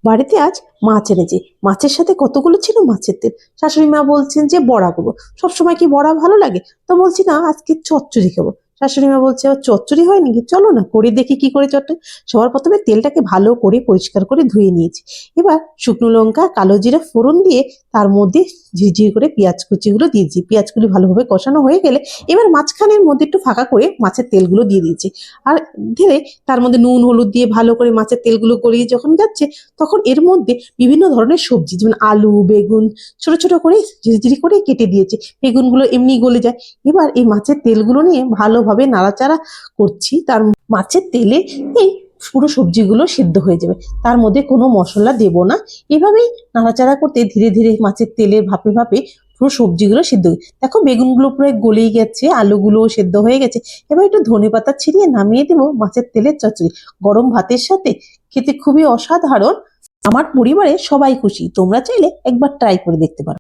বাড়িতে আজ মাছ এনেছে, মাছের সাথে কতগুলো ছিল মাছের তেল। শাশুড়ি মা বলছেন যে বড়া করবো। সবসময় কি বড়া ভালো লাগে? তো বলছি না, আজকে চচ্চড়ি খাবো। শাশুড়ি মা বলছে আবার চচ্চড়ি হয় নাকি, চলো না করে দেখি কি করে চটে। সবার প্রথমে তেলটাকে ভালো করে পরিষ্কার করে ধুয়ে নিয়েছি। এবার শুকনো লঙ্কা কালো জিরা ফোড়ন দিয়ে তার মধ্যে ঝিরঝির করে পেঁয়াজ কুচিগুলো দিয়েছি। পেঁয়াজগুলি ভালোভাবে কষানো হয়ে গেলে এবার মাঝখানের মধ্যে একটু ফাঁকা করে মাছের তেলগুলো দিয়ে দিয়েছি। আর ধীরে তার মধ্যে নুন হলুদ দিয়ে ভালো করে মাছের তেলগুলো গড়িয়ে যখন যাচ্ছে, তখন এর মধ্যে বিভিন্ন ধরনের সবজি যেমন আলু বেগুন ছোট ছোট করে ঝিরিঝিরি করে কেটে দিয়েছি। বেগুনগুলো এমনি গলে যায়। এবার এই মাছের তেলগুলো নিয়ে ভালোভাবে নাড়াচাড়া করছি। তার মাছের তেলে এই পুরো সবজিগুলো সিদ্ধ হয়ে যাবে। তার মধ্যে কোনো মশলা দেব না। এভাবেই নাড়াচাড়া করতে ধীরে ধীরে মাছের তেলে ভাপে ভাপে পুরো সবজিগুলো সিদ্ধ হয়ে, দেখো বেগুনগুলো পুরো গলেই গেছে, আলুগুলোও সেদ্ধ হয়ে গেছে। এবার একটু ধনেপাতা ছিঁড়িয়ে নামিয়ে দেবো মাছের তেলের চচ্চড়ি। গরম ভাতের সাথে খেতে খুবই অসাধারণ। আমার পরিবারে সবাই খুশি। তোমরা চাইলে একবার ট্রাই করে দেখতে পারো।